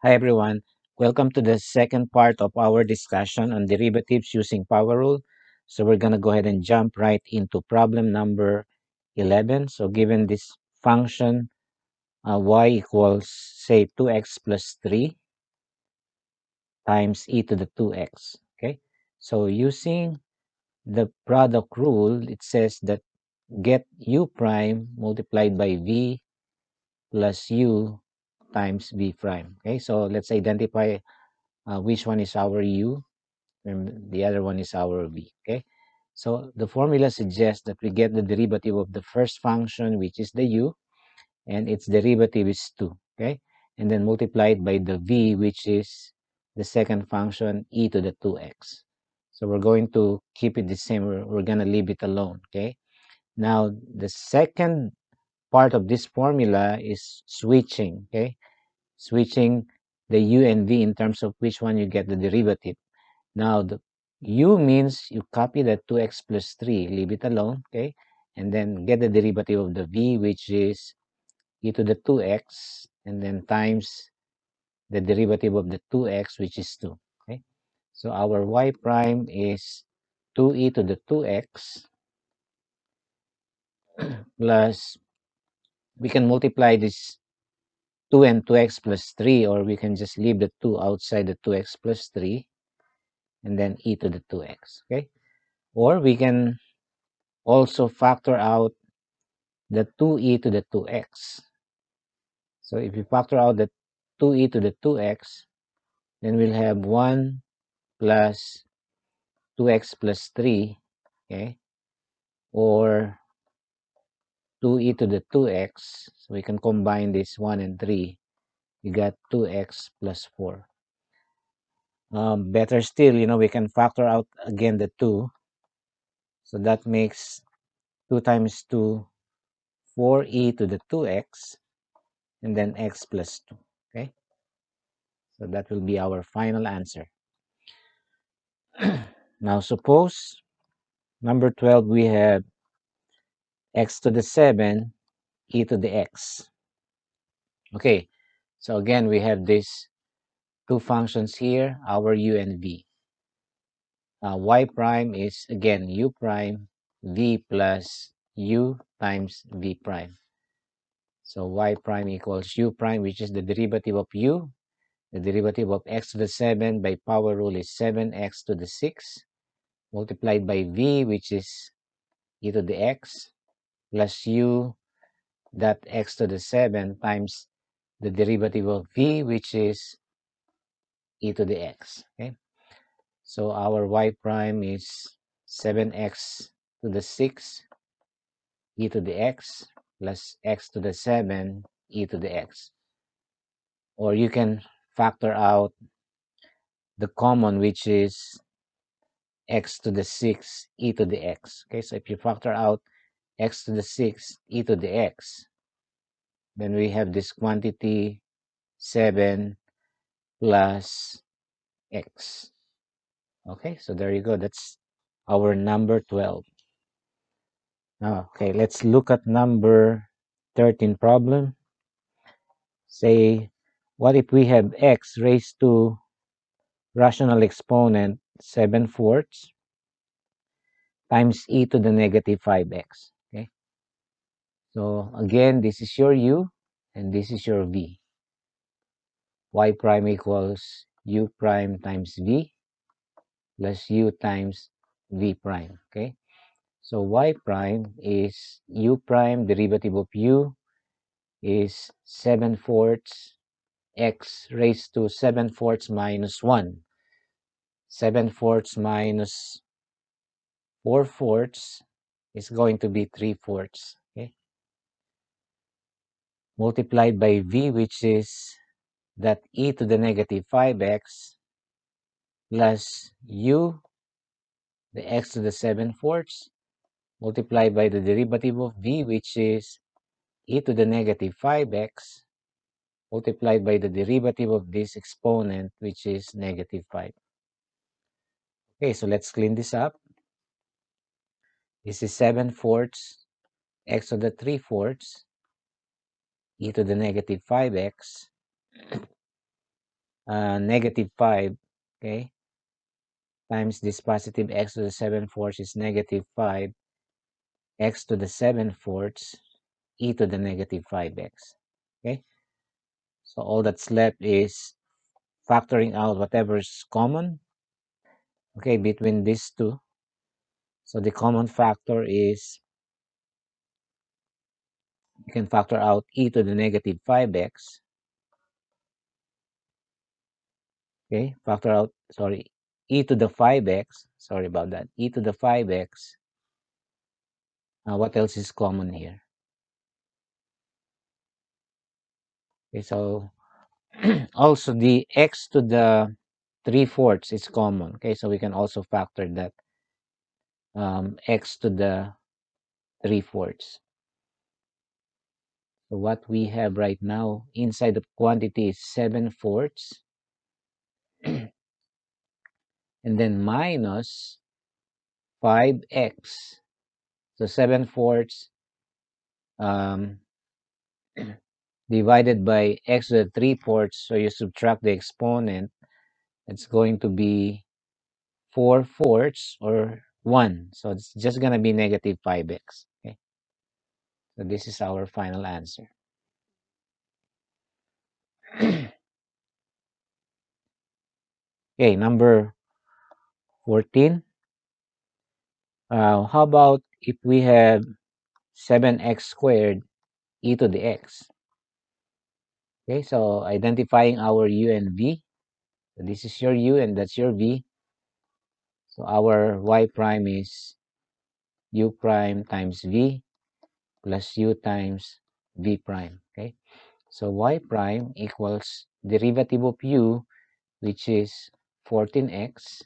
Hi everyone, welcome to the second part of our discussion on derivatives using power rule. So we're going to go ahead and jump right into problem number 11. So given this function y equals say 2x plus 3 times e to the 2x. Okay, so using the product rule, it says that get u prime multiplied by v plus u times v prime. Okay, so let's identify which one is our u and the other one is our v. Okay, so the formula suggests that we get the derivative of the first function, which is the u, and its derivative is 2. Okay, and then multiplied by the v, which is the second function, e to the 2x. So we're going to keep it the same. We're going to leave it alone. Okay, now the second part of this formula is switching. Okay, switching the u and v in terms of which one you get the derivative. Now, the u means you copy the 2x plus 3, leave it alone, okay? And then get the derivative of the v, which is e to the 2x, and then times the derivative of the 2x, which is 2, okay? So our y prime is 2e to the 2x plus, we can multiply this 2 and 2x plus 3, or we can just leave the 2 outside the 2x plus 3, and then e to the 2x, okay? Or we can also factor out the 2e to the 2x. So if you factor out the 2e to the 2x, then we'll have 1 plus 2x plus 3, okay? Or 2e to the 2x. So we can combine this 1 and 3. You got 2x plus 4. Better still, we can factor out again the 2. So that makes 2 times 2, 4e to the 2x, and then x plus 2, okay? So that will be our final answer. Now suppose number 12 we have x to the 7 e to the x. Okay, so again we have these two functions here, our u and v. Y prime is again u prime v plus u times v prime. So y prime equals u prime, which is the derivative of u. The derivative of x to the 7 by power rule is 7x to the 6 multiplied by v, which is e to the x, plus u dot x to the 7 times the derivative of v, which is e to the x. Okay, so our y prime is 7x to the 6 e to the x plus x to the 7 e to the x. Or you can factor out the common, which is x to the 6 e to the x. Okay, so if you factor out x to the 6 e to the x, then we have this quantity 7 plus x. Okay, so there you go. That's our number 12. Okay, let's look at number 13 problem. Say, what if we have x raised to rational exponent 7/4 times e to the negative 5x? Okay, so again, this is your u and this is your v. Y prime equals u prime times v plus u times v prime. Okay, so y prime is u prime, derivative of u is 7/4 x raised to 7/4 minus 1. 7/4 minus 4/4 is going to be 3/4. Okay, multiplied by v, which is that e to the negative 5x plus u, the x to the 7/4, multiplied by the derivative of v, which is e to the negative 5x, multiplied by the derivative of this exponent, which is negative 5. Okay, so let's clean this up. This is 7/4 x to the 3/4 e to the negative 5x negative 5, okay, times this positive x to the 7/4 is negative 5, x to the 7/4 e to the negative 5x. Okay, so all that's left is factoring out whatever's common, okay, between these two. So the common factor is, you can factor out e to the negative 5x. Okay, factor out, sorry, e to the 5x, sorry about that, e to the 5x. What else is common here? Okay, so also the x to the 3/4 is common. Okay, so we can also factor that x to the 3/4. So what we have right now inside the quantity is 7/4, and then minus 5x. So 7/4 um, divided by x to the 3/4. So you subtract the exponent. It's going to be 4/4 or 1. So it's just going to be negative 5x. Okay. So this is our final answer. Okay, number 14. How about if we have 7x squared e to the x? Okay, so identifying our u and v. So this is your u and that's your v. So our y prime is u prime times v plus u times v prime. Okay, so y prime equals derivative of u, which is 14x,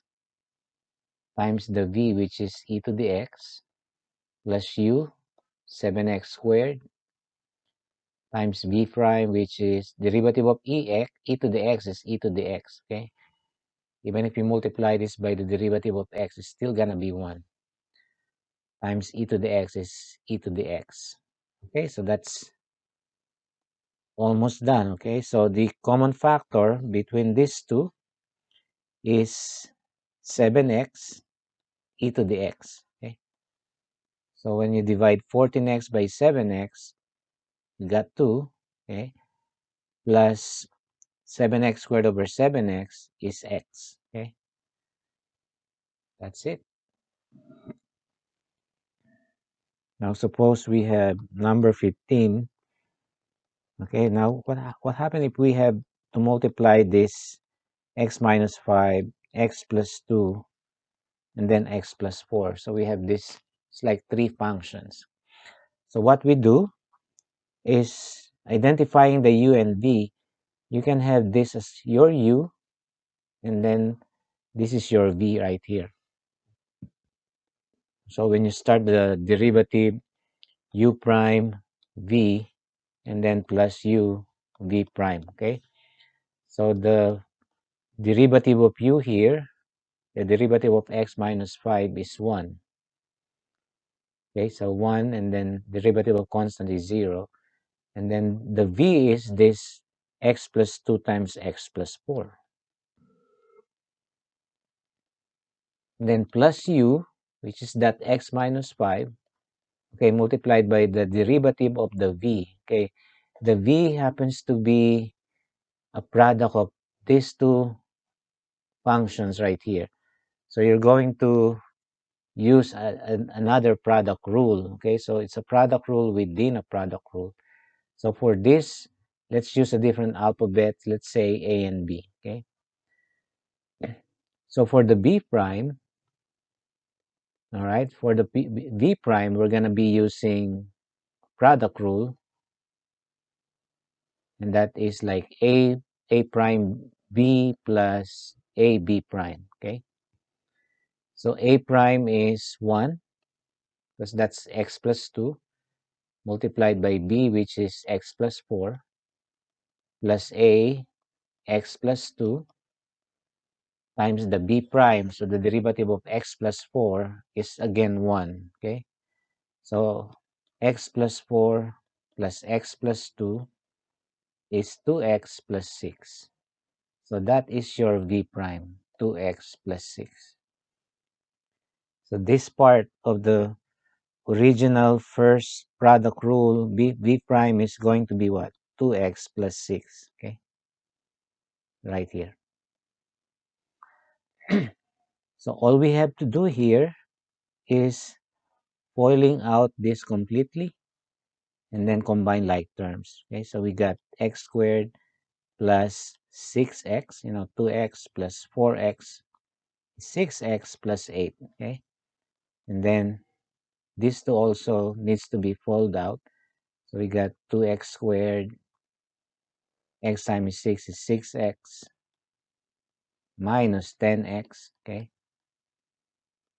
times the v, which is e to the x, plus u, 7x squared, times v prime, which is derivative of e to the x is e to the x. Okay, even if you multiply this by the derivative of x, it's still gonna be 1, times e to the x is e to the x. Okay, so that's almost done. Okay, so the common factor between these two is 7x e to the x. Okay, so when you divide 14x by 7x, you got 2. Okay, plus 7x squared over 7x is x. Okay, that's it. Now suppose we have number 15. Okay, now what happened if we have to multiply this x minus 5, x plus 2, and then x plus 4. So we have this, it's like 3 functions. So what we do is identifying the u and v. You can have this as your u, and then this is your v right here. So when you start the derivative, u prime v, and then plus u v prime. Okay, so the derivative of u here, the derivative of x minus 5 is 1. Okay, so 1, and then derivative of constant is 0. And then the v is this x plus 2 times x plus 4. And then plus u, which is that x minus 5, okay, multiplied by the derivative of the v. Okay, the v happens to be a product of these two functions right here. So you're going to use another product rule. Okay, so it's a product rule within a product rule. So for this, let's use a different alphabet. Let's say a and b. Okay, so for the b prime, all right, for the v prime, we're going to be using product rule, and that is like a prime b plus a b prime. Okay, so a prime is 1, because that's x plus 2, multiplied by b, which is x plus 4, plus a, x plus 2, times the b prime. So the derivative of x plus 4 is again 1. Okay, so x plus 4 plus x plus 2 is 2x plus 6. So that is your v prime, 2x plus 6. So this part of the original first product rule, v prime is going to be what? 2x plus 6, okay? Right here. So all we have to do here is foiling out this completely and then combine like terms. Okay, so we got x squared plus 6x, 2x plus 4x, 6x plus 8. Okay, and then these two also needs to be folded out. So we got 2x squared, x times 6 is 6x minus 10x, okay,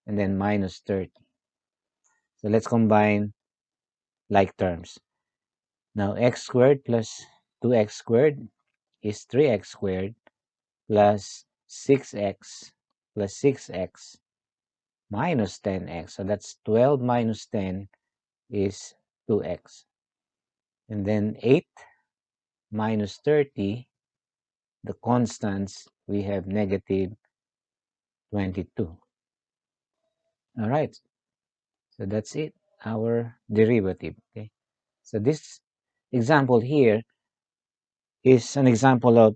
and then minus 30. So let's combine like terms. Now x squared plus 2x squared is 3x squared plus 6x plus 6x minus 10x. So that's 12 minus 10 is 2x. And then 8 minus 30, the constants, we have negative 22. All right. So that's it, our derivative. Okay. So this example here is an example of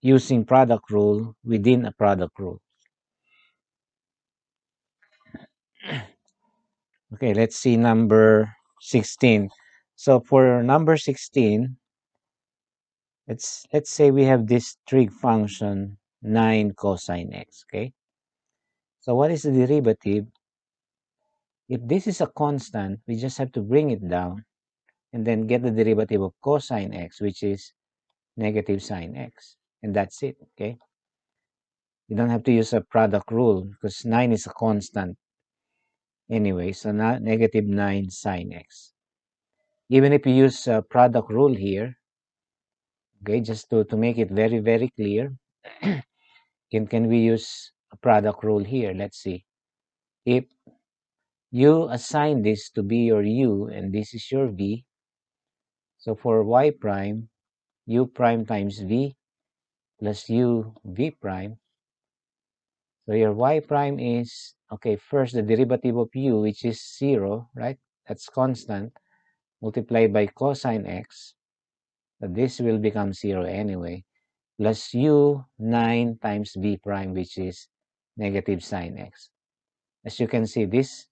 using product rule within a product rule. Okay, let's see number 16. So for number 16, let's say we have this trig function 9 cosine x, okay? So what is the derivative? If this is a constant, we just have to bring it down and then get the derivative of cosine x, which is negative sine x. And that's it, okay? You don't have to use a product rule because 9 is a constant anyway, so not negative 9 sine x. Even if you use a product rule here, okay, just to make it very, very clear, can we use a product rule here? Let's see. If you assign this to be your u and this is your v, so for y prime, u prime times v plus u v prime. So your y prime is, okay, first the derivative of u, which is 0, right? That's constant, multiplied by cosine x. So this will become 0 anyway, plus u 9 times v prime, which is negative sine x. As you can see, this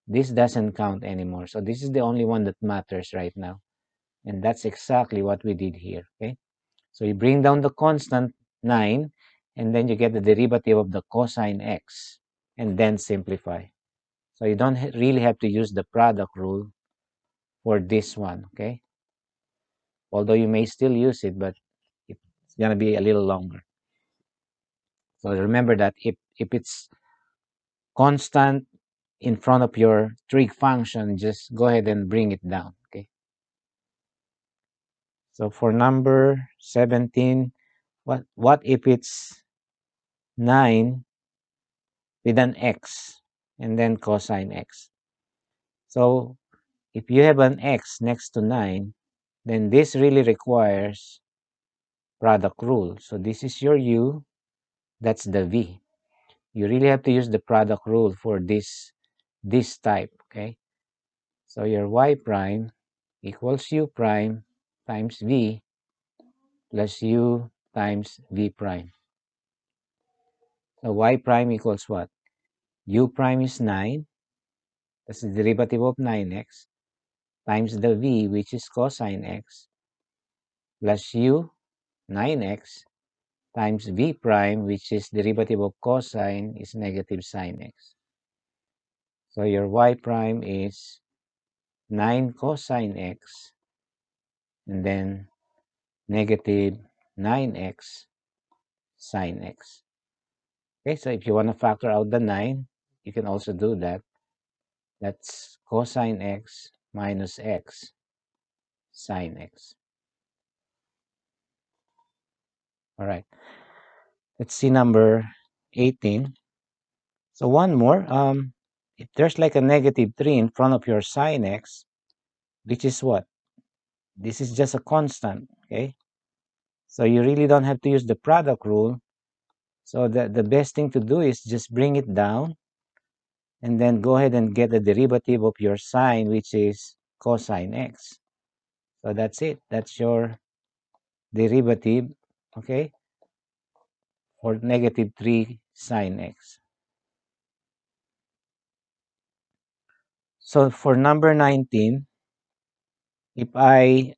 doesn't count anymore. So this is the only one that matters right now. And that's exactly what we did here, okay? So you bring down the constant 9, and then you get the derivative of the cosine x, and then simplify. So you don't really have to use the product rule for this one, okay? Although you may still use it, but it's going to be a little longer. So remember that if it's constant in front of your trig function, just go ahead and bring it down, okay? So for number 17, what if it's 9 with an x and then cosine x? So if you have an x next to 9, then this really requires product rule. So this is your u, that's the v. You really have to use the product rule for this type, okay? So your y prime equals u prime times v plus u times v prime. So y prime equals what? U prime is 9, that's the derivative of 9x, times the v, which is cosine x, plus u, 9x, times v prime, which is derivative of cosine, is negative sine x. So your y prime is 9 cosine x, and then negative 9x sine x. Okay, so if you want to factor out the 9, you can also do that. That's cosine x minus x sine x. All right. Let's see number 18. So one more. If there's like a negative 3 in front of your sine x, which is what? This is just a constant, okay? So you really don't have to use the product rule. So the best thing to do is just bring it down and then go ahead and get the derivative of your sine, which is cosine x. So that's it. That's your derivative, okay, for negative 3 sine x. So for number 19, if I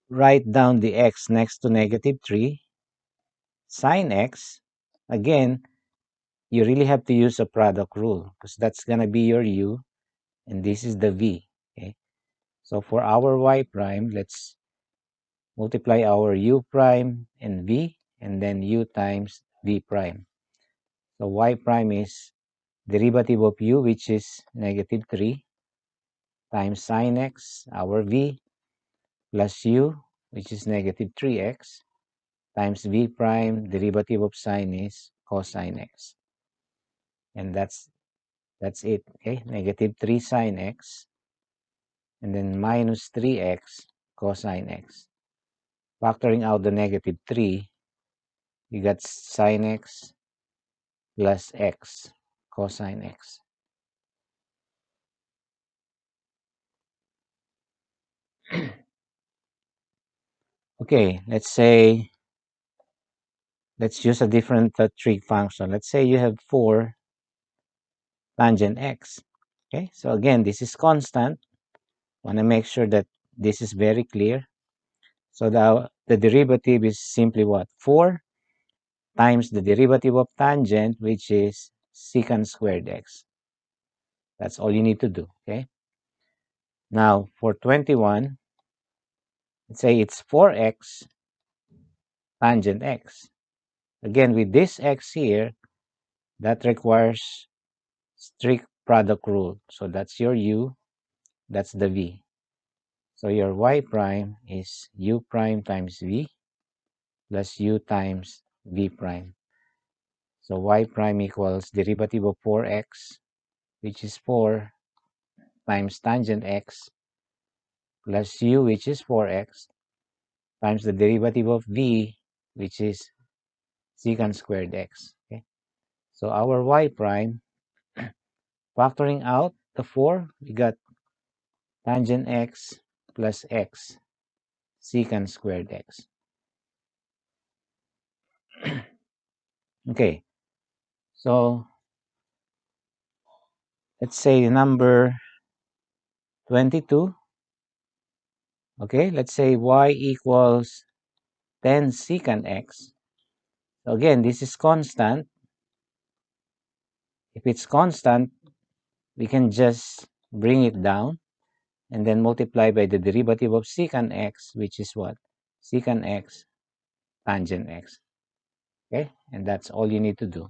write down the x next to negative 3 sine x, again, you really have to use a product rule because that's going to be your u and this is the v. Okay, so for our y prime, let's multiply our u prime and v and then u times v prime. So y prime is derivative of u, which is negative 3 times sine x, our v, plus u, which is negative 3x, times v prime, derivative of sine is cosine x. And that's it, okay? Negative 3 sine x, and then minus 3x cosine x. Factoring out the negative 3, you got sine x plus x cosine x. Okay, let's use a different trig function. Let's say you have 4 tangent x. Okay, so again, this is constant. Want to make sure that this is very clear. So the derivative is simply what? 4 times the derivative of tangent, which is secant squared x. That's all you need to do, okay? Now, for 21, let's say it's 4x tangent x. Again, with this x here, that requires strict product rule. So that's your u, that's the v. So your y prime is u prime times v plus u times v prime. So y prime equals derivative of 4x, which is 4 times tangent x plus u, which is 4x, times the derivative of v, which is secant squared x. Okay? So our y prime, factoring out the 4, we got tangent x plus x secant squared x. Okay, so let's say number 22. Okay, let's say y equals 10 secant x. So again, this is constant. If it's constant, we can just bring it down and then multiply by the derivative of secant x, which is what? Secant x tangent x. Okay, and that's all you need to do.